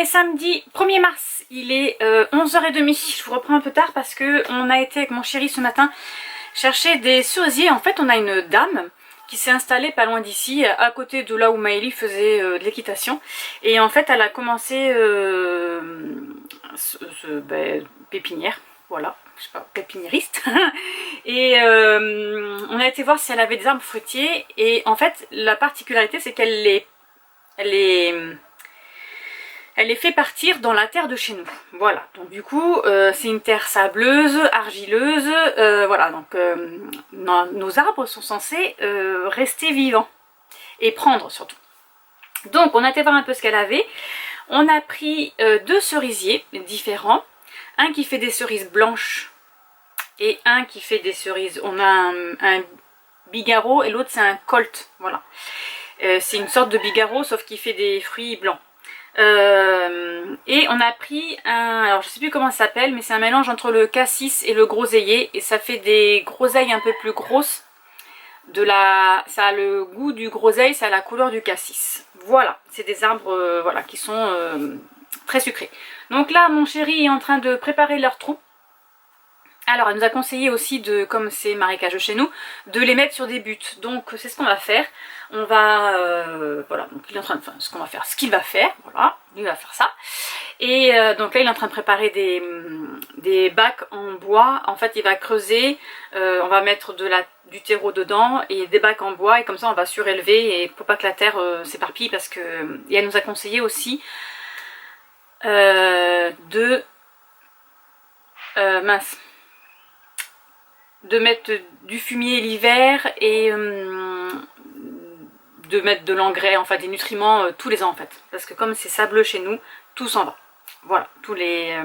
samedi 1er mars, il est 11h30. Je vous reprends un peu tard parce que on a été avec mon chéri ce matin chercher des cerisiers. En fait, on a une dame qui s'est installée pas loin d'ici, à côté de là où Maëlie faisait de l'équitation. Et en fait, elle a commencé pépinière, voilà, je sais pas, pépiniériste. Et on a été voir si elle avait des arbres fruitiers. Et en fait, la particularité, c'est qu'elle les fait partir dans la terre de chez nous. Voilà, donc du coup, c'est une terre sableuse, argileuse, voilà, donc nos arbres sont censés rester vivants et prendre surtout. Donc, on a été voir un peu ce qu'elle avait. On a pris 2 cerisiers différents, un qui fait des cerises blanches et un qui fait des cerises, on a un bigarreau et l'autre c'est un colt, voilà. C'est une sorte de bigarreau sauf qu'il fait des fruits blancs. Et on a pris alors je sais plus comment ça s'appelle, mais c'est un mélange entre le cassis et le groseillier, et ça fait des groseilles un peu plus grosses. Ça a le goût du groseille, ça a la couleur du cassis. Voilà, c'est des arbres voilà, qui sont très sucrés. Donc là, mon chéri est en train de préparer leur trou. Alors, elle nous a conseillé aussi, comme c'est marécageux chez nous, de les mettre sur des buttes. Donc, c'est ce qu'on va faire. On va, voilà, donc il est en train de faire ce qu'on va faire, ce qu'il va faire, voilà, lui va faire ça. Et donc là, il est en train de préparer des bacs en bois. En fait, il va creuser, on va mettre du terreau dedans et des bacs en bois, et comme ça, on va surélever et pour pas que la terre s'éparpille, parce que et elle nous a conseillé aussi de mettre du fumier l'hiver et de mettre de l'engrais, enfin des nutriments tous les ans en fait. Parce que comme c'est sableux chez nous, tout s'en va. Voilà, tous les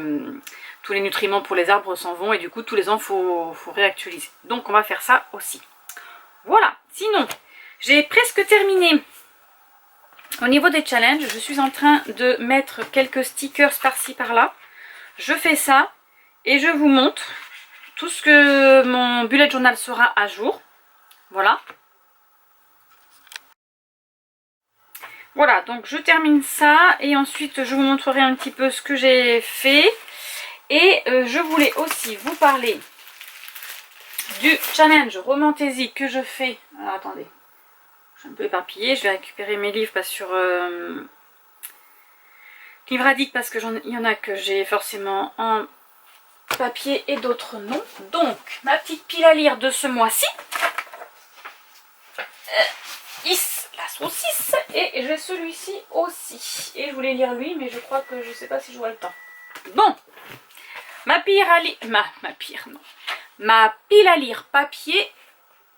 nutriments pour les arbres s'en vont, et du coup tous les ans faut réactualiser. Donc on va faire ça aussi. Voilà, sinon j'ai presque terminé. Au niveau des challenges, je suis en train de mettre quelques stickers par-ci par-là. Je fais ça et je vous montre tout ce que mon bullet journal sera à jour. Voilà. Voilà, donc je termine ça et ensuite je vous montrerai un petit peu ce que j'ai fait. Et je voulais aussi vous parler du challenge Romantaisie que je fais. Alors attendez, je suis un peu éparpillée, je vais récupérer mes livres pas sur Livradique, parce que il y en a que j'ai forcément en papier et d'autres non. Donc ma petite pile à lire de ce mois-ci, la saucisse, et j'ai celui-ci aussi. Et je voulais lire lui, mais je crois que je sais pas si je vois le temps. Bon, ma pile à lire, ma pile à lire papier,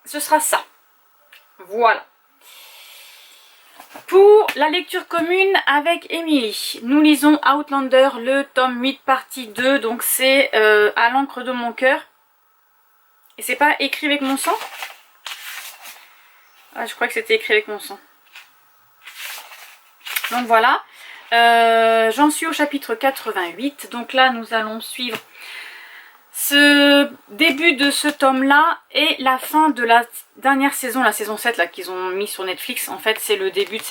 ce sera ça. Voilà. Pour la lecture commune avec Émilie, nous lisons Outlander, le tome 8 partie 2, donc c'est à l'encre de mon cœur. Et c'est pas écrit avec mon sang? Ah, je crois que c'était écrit avec mon sang. Donc voilà, j'en suis au chapitre 88, donc là nous allons suivre ce début de ce tome-là et la fin de la dernière saison, la saison 7 là qu'ils ont mis sur Netflix. En fait, c'est le début de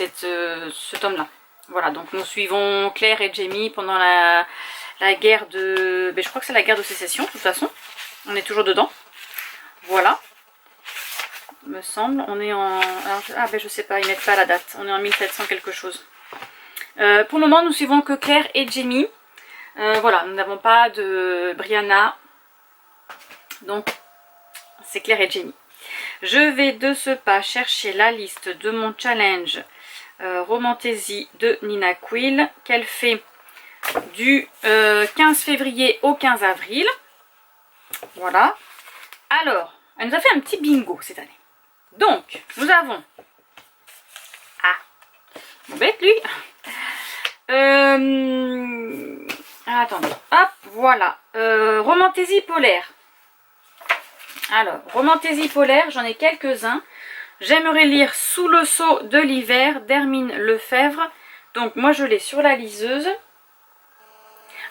ce tome-là. Voilà, donc nous suivons Claire et Jamie pendant la guerre de... Ben, je crois que c'est la guerre de sécession, de toute façon. On est toujours dedans. Voilà. Il me semble. On est en... Alors, ah ben je sais pas, ils mettent pas la date. On est en 1700 quelque chose. Pour le moment, nous suivons que Claire et Jamie. Voilà, nous n'avons pas de Brianna. Donc, c'est Claire et Jamie. Je vais de ce pas chercher la liste de mon challenge Romantaisie de Nina Quill, qu'elle fait du 15 février au 15 avril. Voilà. Alors, elle nous a fait un petit bingo cette année. Donc, nous avons... Ah, mon bête lui. Attendez, hop, voilà. Romantaisie polaire. Alors, Romantaisie polaire, j'en ai quelques-uns. J'aimerais lire Sous le sceau de l'hiver d'Hermine Lefebvre. Donc moi je l'ai sur la liseuse.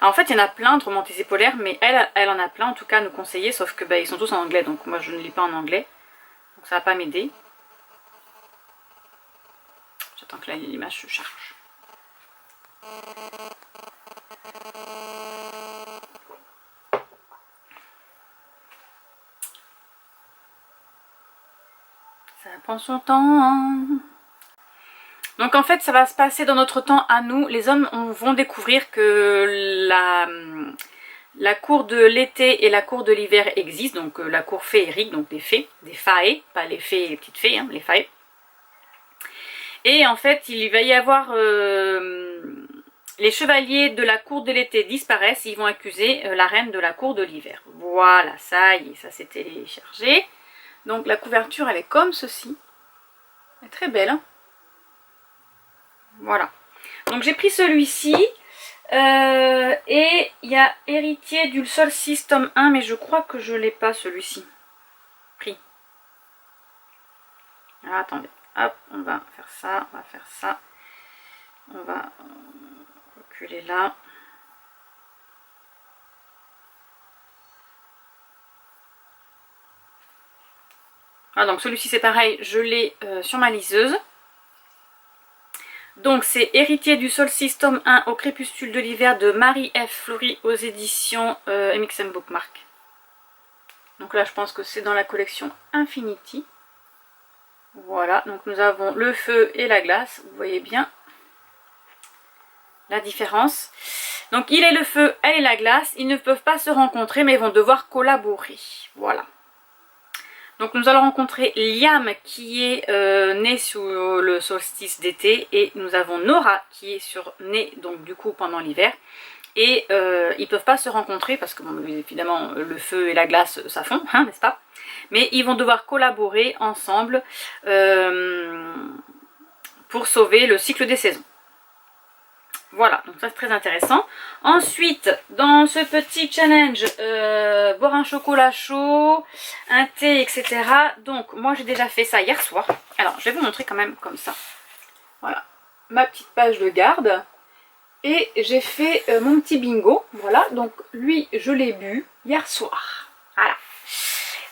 Alors, en fait il y en a plein de Romantaisie polaire, mais elle en a plein en tout cas à nous conseiller, sauf que bah, ils sont tous en anglais, donc moi je ne lis pas en anglais. Donc ça va pas m'aider. J'attends que l'image se charge. Ça prend son temps. Donc en fait, ça va se passer dans notre temps à nous. Les hommes vont découvrir que la cour de l'été et la cour de l'hiver existent. Donc la cour féerique, donc les fées, des faées, pas les fées et les petites fées, hein, les faées. Et en fait, il va y avoir... les chevaliers de la cour de l'été disparaissent. Ils vont accuser la reine de la cour de l'hiver. Voilà, ça y est, ça s'est téléchargé. Donc la couverture, elle est comme ceci. Elle est très belle, hein. Voilà. Donc j'ai pris celui-ci. Et il y a Héritier du Solstice tome 1, mais je crois que je ne l'ai pas celui-ci. Pris. Alors, attendez. Hop, on va faire ça, on va faire ça. On va reculer là. Ah, donc celui-ci c'est pareil, je l'ai sur ma liseuse. Donc c'est Héritier du Solstice tome 1 au crépuscule de l'hiver de Marie F. Fleury aux éditions MXM Bookmark. Donc là je pense que c'est dans la collection Infinity. Voilà, donc nous avons le feu et la glace, vous voyez bien la différence. Donc il est le feu, elle est la glace, ils ne peuvent pas se rencontrer mais ils vont devoir collaborer. Voilà. Donc nous allons rencontrer Liam qui est né sous le solstice d'été et nous avons Nora qui est née donc du coup pendant l'hiver. Et ils ne peuvent pas se rencontrer parce que bon, évidemment le feu et la glace ça fond, hein, n'est-ce pas? Mais ils vont devoir collaborer ensemble pour sauver le cycle des saisons. Voilà, donc ça c'est très intéressant. Ensuite, dans ce petit challenge, boire un chocolat chaud, un thé, etc. Donc moi j'ai déjà fait ça hier soir. Alors je vais vous montrer quand même comme ça. Voilà, ma petite page de garde. Et j'ai fait mon petit bingo. Voilà, donc lui je l'ai bu hier soir. Voilà.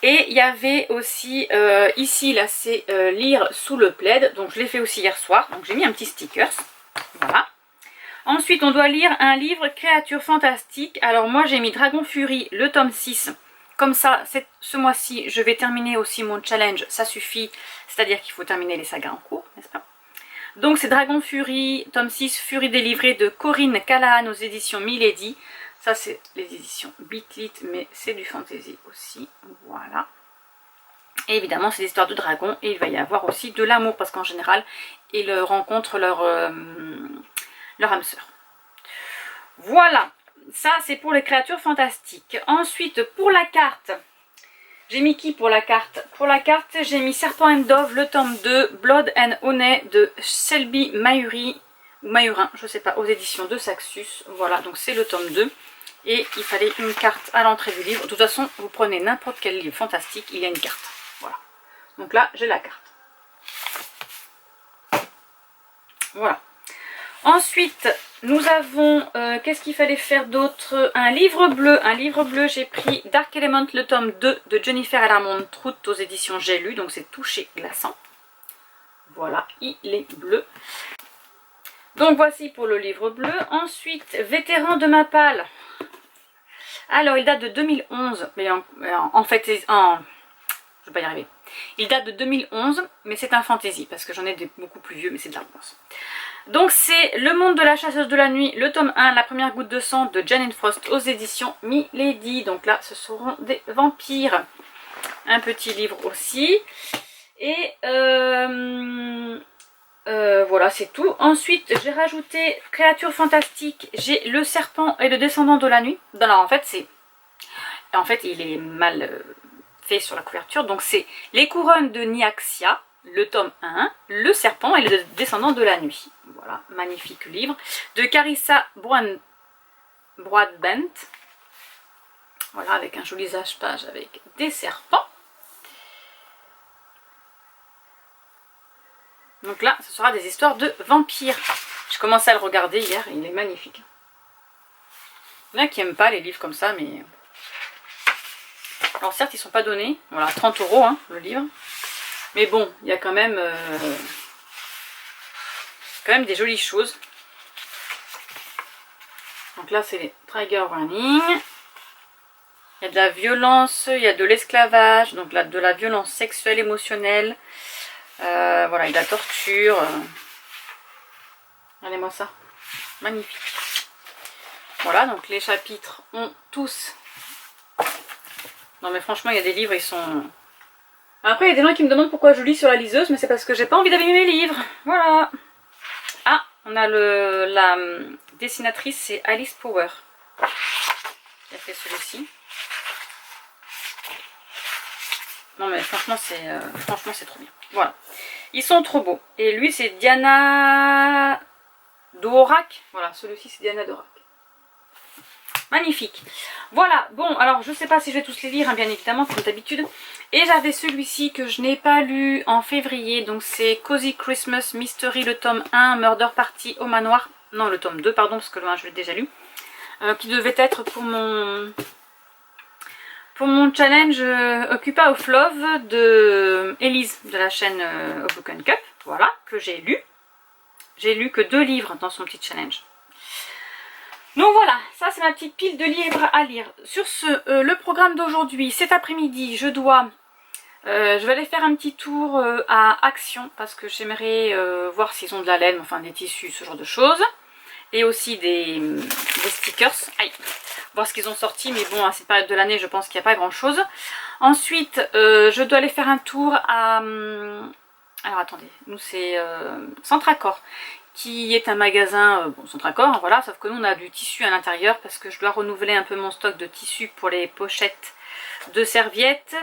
Et il y avait aussi, ici là c'est lire sous le plaid. Donc je l'ai fait aussi hier soir. Donc j'ai mis un petit sticker. Voilà. Ensuite, on doit lire un livre créatures fantastiques. Alors moi, j'ai mis Dragon Fury, le tome 6. Comme ça, ce mois-ci, je vais terminer aussi mon challenge. Ça suffit, c'est-à-dire qu'il faut terminer les sagas en cours, n'est-ce pas? Donc c'est Dragon Fury, tome 6, Fury délivrée de Corinne Callahan aux éditions Milady. Ça, c'est les éditions Bitlit, mais c'est du fantasy aussi. Voilà. Et évidemment, c'est l'histoire de dragons. Et il va y avoir aussi de l'amour, parce qu'en général, ils rencontrent leur âme sœur. Voilà, ça c'est pour les créatures fantastiques. Ensuite, pour la carte, j'ai mis qui pour la carte? Pour la carte, j'ai mis Serpent and Dove, le tome 2, Blood and Honey de Selby Mayuri, ou Mayurin, je sais pas, aux éditions de Saxus. Voilà, donc c'est le tome 2. Et il fallait une carte à l'entrée du livre. De toute façon, vous prenez n'importe quel livre fantastique, il y a une carte. Voilà. Donc là, j'ai la carte. Voilà. Ensuite, nous avons, qu'est-ce qu'il fallait faire d'autre? Un livre bleu. Un livre bleu, j'ai pris Dark Element, le tome 2 de Jennifer Alarmont Trout aux éditions J'ai lu. Donc c'est touché glaçant. Voilà, il est bleu. Donc voici pour le livre bleu. Ensuite, Vétéran de ma palle. Alors, il date de 2011. Mais en fait, je vais pas y arriver. Il date de 2011, mais c'est un fantasy. Parce que j'en ai des beaucoup plus vieux, mais c'est de la réponse. Donc c'est Le Monde de la Chasseuse de la Nuit, le tome 1, La première goutte de sang de Janine Frost aux éditions Milady. Donc là, ce seront des vampires. Un petit livre aussi. Et voilà, c'est tout. Ensuite, j'ai rajouté Créatures fantastiques. J'ai Le Serpent et le Descendant de la Nuit. Alors en fait, il est mal fait sur la couverture. Donc c'est Les Couronnes de Nyaxia, le tome 1, Le Serpent et le Descendant de la Nuit. Voilà, magnifique livre. De Carissa Broadbent. Voilà, avec un joli page avec des serpents. Donc là, ce sera des histoires de vampires. Je commençais à le regarder hier, il est magnifique. Il y en a qui n'aiment pas les livres comme ça, mais... Alors certes, ils ne sont pas donnés. Voilà, 30 € hein, le livre. Mais bon, il y a quand même des jolies choses. Donc là c'est les trigger warning. Il y a de la violence, il y a de l'esclavage, donc là, de la violence sexuelle, émotionnelle. Voilà, et de la torture. Regardez-moi ça. Magnifique. Voilà, donc les chapitres ont tous... Non mais franchement, il y a des livres, ils sont... Après, il y a des gens qui me demandent pourquoi je lis sur la liseuse, mais c'est parce que j'ai pas envie d'abîmer mes livres. Voilà. Ah, on a la dessinatrice, c'est Alice Power. Qui a fait celui-ci. Non mais franchement c'est trop bien. Voilà. Ils sont trop beaux. Et lui c'est Diana Dvorak. Voilà, celui-ci c'est Diana Dvorak. Magnifique. Voilà, bon, alors je sais pas si je vais tous les lire, hein, bien évidemment, comme d'habitude. Et j'avais celui-ci que je n'ai pas lu en février. Donc c'est Cozy Christmas Mystery, le tome 1, Murder Party au manoir. Non, le tome 2, pardon, parce que le 1 je l'ai déjà lu. Qui devait être pour mon challenge Occupy of Love de Elise de la chaîne Of Book and Cup, voilà, que j'ai lu. J'ai lu que 2 livres dans son petit challenge. Donc voilà, ça c'est ma petite pile de livres à lire. Sur ce, le programme d'aujourd'hui, cet après-midi, je vais aller faire un petit tour à Action parce que j'aimerais voir s'ils ont de la laine, enfin des tissus, ce genre de choses. Et aussi des stickers. Aïe. Voir ce qu'ils ont sorti, mais bon, à cette période de l'année, je pense qu'il n'y a pas grand chose. Ensuite, je dois aller faire un tour à... alors attendez, nous c'est Centracor, qui est un magasin, bon, Centracor, voilà, sauf que nous on a du tissu à l'intérieur parce que je dois renouveler un peu mon stock de tissu pour les pochettes de serviettes.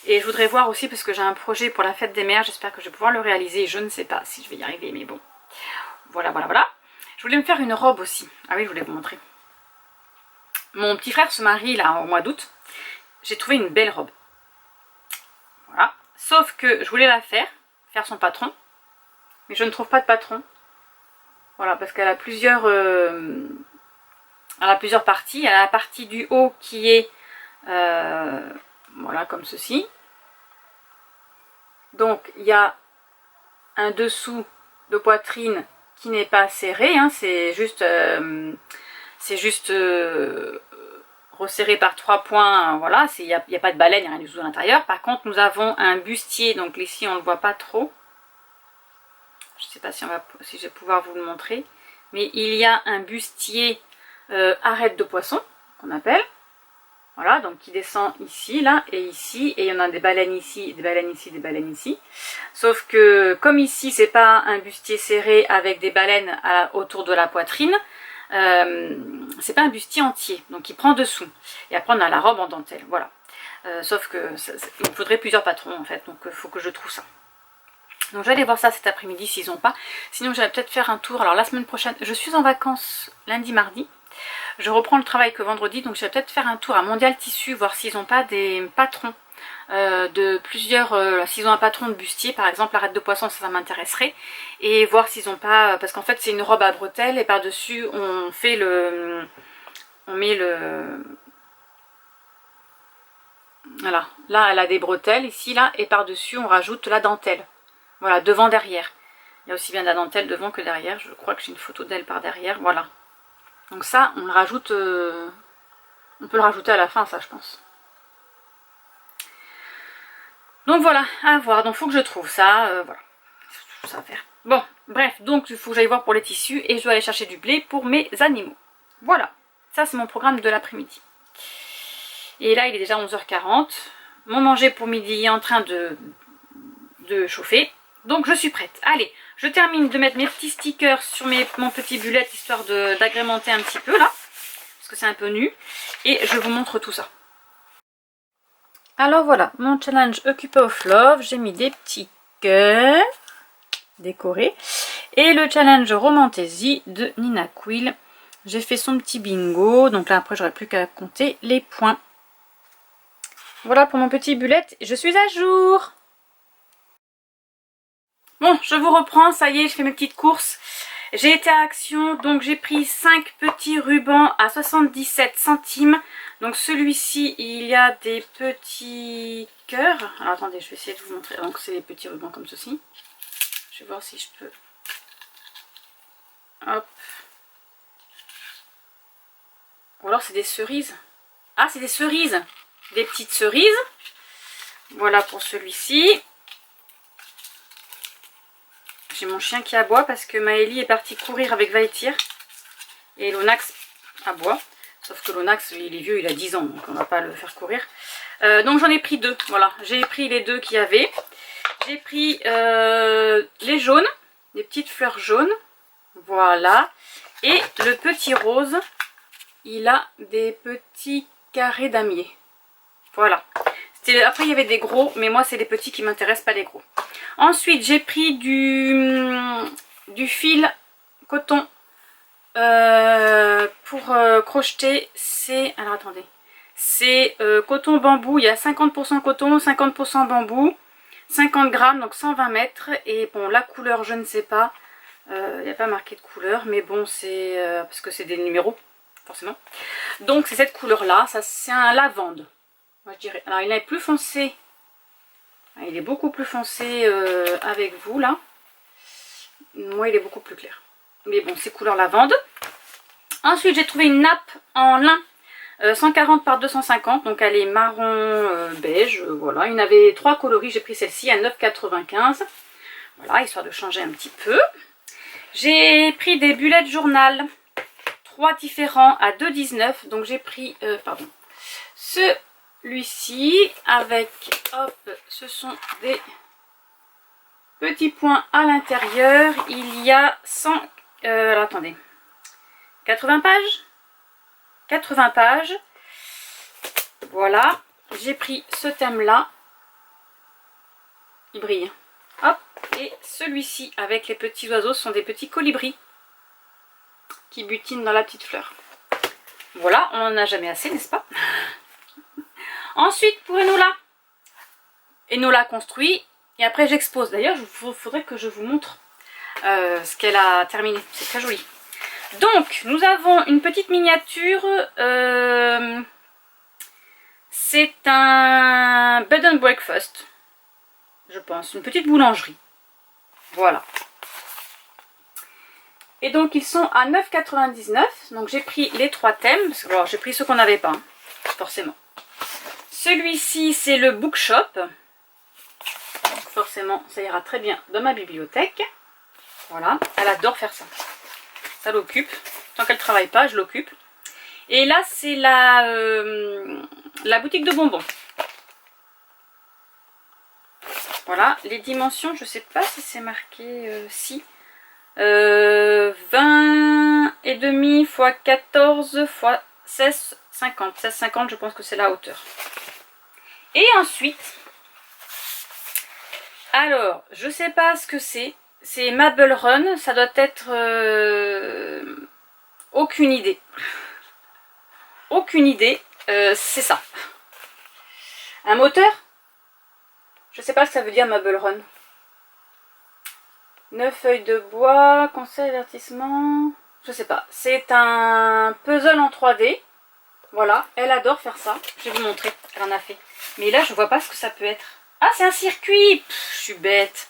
Et je voudrais voir aussi, parce que j'ai un projet pour la fête des mères, j'espère que je vais pouvoir le réaliser. Je ne sais pas si je vais y arriver, mais bon. Voilà, voilà, voilà. Je voulais me faire une robe aussi. Ah oui, je voulais vous montrer. Mon petit frère se marie là au mois d'août. J'ai trouvé une belle robe. Voilà. Sauf que je voulais la faire son patron. Mais je ne trouve pas de patron. Voilà, parce qu'elle a plusieurs... elle a plusieurs parties. Elle a la partie du haut qui est... voilà, comme ceci. Donc, il y a un dessous de poitrine qui n'est pas serré, hein, c'est juste resserré par 3 points, voilà, il n'y a pas de baleine, il n'y a rien du tout à l'intérieur. Par contre, nous avons un bustier, donc ici on ne le voit pas trop. Je ne sais pas si je vais pouvoir vous le montrer, mais il y a un bustier arête de poisson, qu'on appelle. Voilà, donc qui descend ici, là, et ici, et il y en a des baleines ici, des baleines ici, des baleines ici. Sauf que, comme ici, c'est pas un bustier serré avec des baleines autour de la poitrine, c'est pas un bustier entier, donc il prend dessous. Et après, on a la robe en dentelle, voilà. Sauf que, il me faudrait plusieurs patrons, en fait, donc il faut que je trouve ça. Donc, je vais aller voir ça cet après-midi, s'ils n'ont pas. Sinon, j'allais peut-être faire un tour. Alors, la semaine prochaine, je suis en vacances lundi, mardi. Je reprends le travail que vendredi, donc je vais peut-être faire un tour à Mondial Tissu, voir s'ils n'ont pas des patrons de plusieurs... s'ils ont un patron de bustier, par exemple, arête de poisson, ça m'intéresserait. Et voir s'ils n'ont pas... Parce qu'en fait, c'est une robe à bretelles, et par-dessus, on fait le... On met le... Voilà, là, elle a des bretelles, ici, là, et par-dessus, on rajoute la dentelle. Voilà, devant, derrière. Il y a aussi bien de la dentelle devant que derrière. Je crois que j'ai une photo d'elle par derrière, voilà. Donc ça, on le rajoute, on peut le rajouter à la fin, ça je pense. Donc voilà, à voir. Donc il faut que je trouve ça, voilà. Tout ça à faire. Bon, bref, donc il faut que j'aille voir pour les tissus et je dois aller chercher du blé pour mes animaux. Voilà, ça c'est mon programme de l'après-midi. Et là, il est déjà 11h40. Mon manger pour midi est en train de chauffer. Donc je suis prête. Allez, je termine de mettre mes petits stickers sur mon petit bullet, histoire d'agrémenter un petit peu là. Parce que c'est un peu nu. Et je vous montre tout ça. Alors voilà, mon challenge Occupy of Love. J'ai mis des petits cœurs décorés. Et le challenge Romantaisie de Nina Quill. J'ai fait son petit bingo. Donc là après j'aurai plus qu'à compter les points. Voilà pour mon petit bullet. Je suis à jour. Bon, je vous reprends, ça y est, je fais mes petites courses. J'ai été à Action, donc j'ai pris 5 petits rubans à 77 centimes. Donc celui-ci, il y a des petits cœurs. Alors attendez, je vais essayer de vous montrer. Donc c'est des petits rubans comme ceci. Je vais voir si je peux... Hop. Ou alors c'est des cerises. Ah, c'est des cerises. Des petites cerises. Voilà pour celui-ci. J'ai mon chien qui aboie parce que Maëlie est partie courir avec Vaïtir. Et Lonax aboie. Sauf que Lonax, il est vieux, il a 10 ans, donc on va pas le faire courir. Donc j'en ai pris deux. Voilà, j'ai pris les deux qu'il y avait. J'ai pris les jaunes, des petites fleurs jaunes. Voilà. Et le petit rose, il a des petits carrés damier. Voilà. Après, il y avait des gros, mais moi, c'est les petits qui m'intéressent, pas les gros. Ensuite, j'ai pris du fil coton pour crocheter. C'est... Alors, attendez. C'est coton bambou. Il y a 50% coton, 50% bambou. 50 grammes, donc 120 mètres. Et bon, la couleur, je ne sais pas. Il n'y a pas marqué de couleur, mais bon, c'est... parce que c'est des numéros, forcément. Donc, c'est cette couleur-là. Ça, c'est un lavande. Moi, je dirais. Alors, il est plus foncé. Il est beaucoup plus foncé avec vous, là. Moi, il est beaucoup plus clair. Mais bon, c'est couleur lavande. Ensuite, j'ai trouvé une nappe en lin. 140 par 250. Donc, elle est marron beige. Voilà. Il y en avait 3 coloris. J'ai pris celle-ci à 9,95. Voilà, histoire de changer un petit peu. J'ai pris des bullet journal. 3 différents à 2,19. Donc, j'ai pris... pardon. Celui-ci avec, hop, ce sont des petits points à l'intérieur. Il y a 100, alors attendez, 80 pages 80 pages. Voilà, j'ai pris ce thème-là. Il brille. Hop, et celui-ci avec les petits oiseaux sont des petits colibris qui butinent dans la petite fleur. Voilà, on n'en a jamais assez, n'est-ce pas? Ensuite, pour Enola. Enola construit. Et après, j'expose. D'ailleurs, il faudrait que je vous montre ce qu'elle a terminé. C'est très joli. Donc, nous avons une petite miniature. C'est un bed and breakfast. Je pense. Une petite boulangerie. Voilà. Et donc, ils sont à 9,99 €. Donc, j'ai pris les 3 thèmes. Parce que, j'ai pris ceux qu'on n'avait pas. Hein, forcément. Celui-ci, c'est le bookshop. Donc forcément, ça ira très bien dans ma bibliothèque. Voilà, elle adore faire ça. Ça l'occupe. Tant qu'elle ne travaille pas, je l'occupe. Et là, c'est la boutique de bonbons. Voilà, les dimensions, je ne sais pas si c'est marqué, si. 20,5 x 14 x 16,50. 16,50, je pense que c'est la hauteur. Et ensuite, alors, je sais pas ce que c'est. C'est Marble Run, ça doit être... aucune idée. Aucune idée, c'est ça. Un moteur? Je sais pas ce que ça veut dire Marble Run. 9 feuilles de bois, conseil, avertissement... Je sais pas. C'est un puzzle en 3D. Voilà, elle adore faire ça. Je vais vous montrer, elle en a fait. Mais là, je vois pas ce que ça peut être. Ah, c'est un circuit. Pff, je suis bête.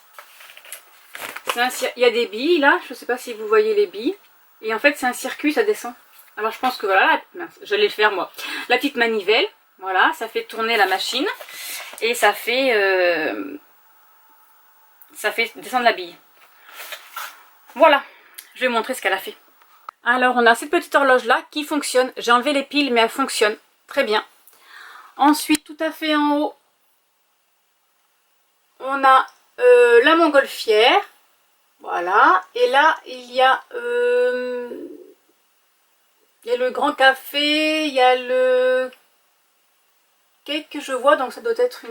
Il y a des billes, là. Je sais pas si vous voyez les billes. Et en fait, c'est un circuit, ça descend. Alors, je pense que voilà, je vais le faire, moi. La petite manivelle. Voilà, ça fait tourner la machine. Et ça fait descendre la bille. Voilà. Je vais vous montrer ce qu'elle a fait. Alors, on a cette petite horloge-là qui fonctionne. J'ai enlevé les piles, mais elle fonctionne. Très bien. Ensuite, tout à fait en haut, on a la montgolfière. Voilà. Et là, il y a le grand café, il y a le cake que je vois. Donc, ça doit être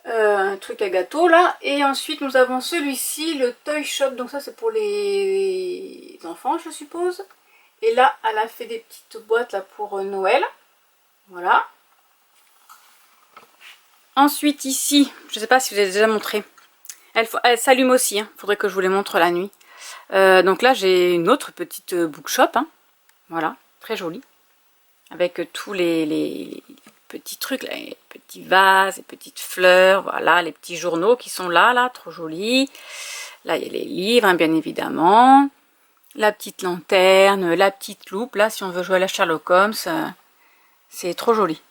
un truc à gâteau, là. Et ensuite, nous avons celui-ci, le Toy Shop. Donc, ça, c'est pour les enfants, je suppose. Et là, elle a fait des petites boîtes là pour Noël. Voilà. Ensuite ici, je ne sais pas si vous avez déjà montré. Elle s'allume aussi, il faudrait que je vous les montre la nuit. Donc là j'ai une autre petite bookshop. Hein. Voilà, très jolie. Avec tous les petits trucs, là, les petits vases, les petites fleurs, voilà, les petits journaux qui sont là, trop jolis. Là il y a les livres, hein, bien évidemment. La petite lanterne, la petite loupe, là, si on veut jouer à la Sherlock Holmes, c'est trop joli.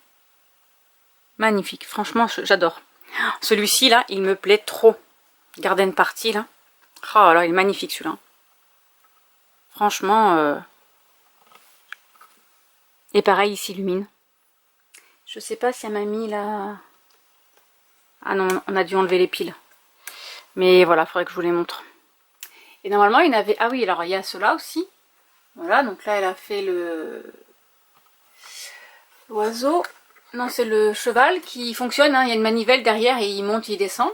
Magnifique, franchement, j'adore. Celui-ci, là, il me plaît trop. Garden Party, là. Oh là, il est magnifique, celui-là. Franchement, et pareil, il s'illumine. Je sais pas si elle m'a mis là... Ah non, on a dû enlever les piles. Mais voilà, il faudrait que je vous les montre. Et normalement, il y en avait... Ah oui, alors il y a ceux-là aussi. Voilà, donc là, elle a fait l'oiseau. Non, c'est le cheval qui fonctionne. Hein. Il y a une manivelle derrière et il monte, il descend.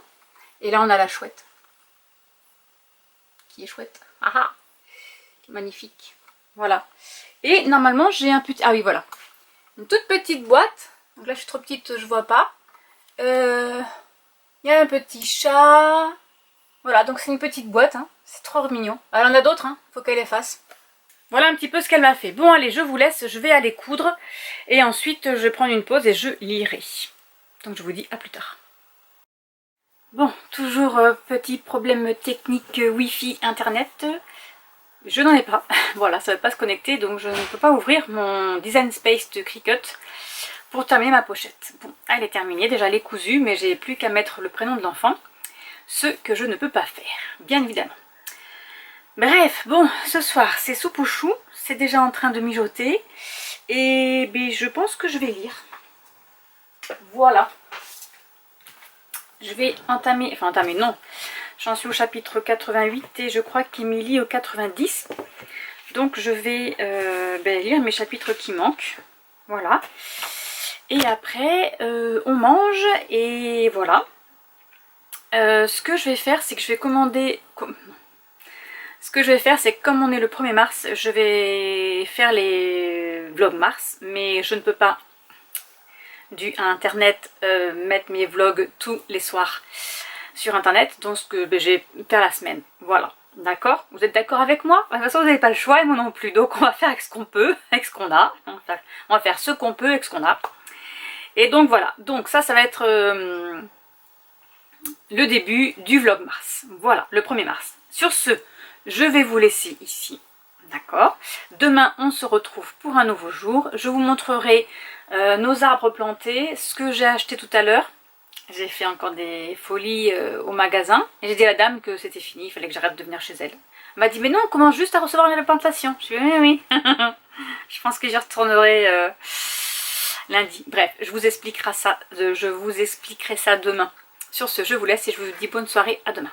Et là, on a la chouette. Qui est chouette. Ah ah, magnifique. Voilà. Et normalement, j'ai un petit... Ah oui, voilà. Une toute petite boîte. Donc là, je suis trop petite, je vois pas. Il y a un petit chat. Voilà, donc c'est une petite boîte. Hein. C'est trop mignon. Elle en a d'autres, hein. Faut qu'elle les fasse. Voilà un petit peu ce qu'elle m'a fait. Bon, allez, je vous laisse. Je vais aller coudre. Et ensuite, je vais prendre une pause et je lirai. Donc, je vous dis à plus tard. Bon, toujours petit problème technique Wi-Fi Internet. Je n'en ai pas. Voilà, ça ne veut pas se connecter, donc je ne peux pas ouvrir mon Design Space de Cricut pour terminer ma pochette. Bon, elle est terminée, déjà elle est cousue, mais j'ai plus qu'à mettre le prénom de l'enfant, ce que je ne peux pas faire, bien évidemment. Bref, bon, ce soir c'est soupe aux choux, c'est déjà en train de mijoter, et ben, je pense que je vais lire. Voilà. Je vais entamer, non, j'en suis au chapitre 88 et je crois qu'Émilie au 90. Donc je vais lire mes chapitres qui manquent. Voilà. Et après, on mange et voilà. Ce que je vais faire, c'est que je vais commander... Ce que je vais faire, c'est que comme on est le 1er mars, je vais faire les vlogs mars. Mais je ne peux pas, dû à internet, mettre mes vlogs tous les soirs sur internet. Donc je vais faire la semaine. Voilà. D'accord? Vous êtes d'accord avec moi? De toute façon, vous n'avez pas le choix et moi non plus. Donc on va faire avec ce qu'on peut, avec ce qu'on a. On va faire ce qu'on peut avec ce qu'on a. Et donc voilà. Donc ça va être le début du vlog mars. Voilà, le 1er mars. Sur ce, je vais vous laisser ici. D'accord? Demain, on se retrouve pour un nouveau jour. Je vous montrerai nos arbres plantés, ce que j'ai acheté tout à l'heure. J'ai fait encore des folies au magasin. Et j'ai dit à la dame que c'était fini, il fallait que j'arrête de venir chez elle. Elle m'a dit, mais non, on commence juste à recevoir la plantation. Je lui ai dit, oui, oui. Je pense que j'y retournerai lundi. Bref, je vous expliquerai ça demain. Sur ce, je vous laisse et je vous dis bonne soirée, à demain.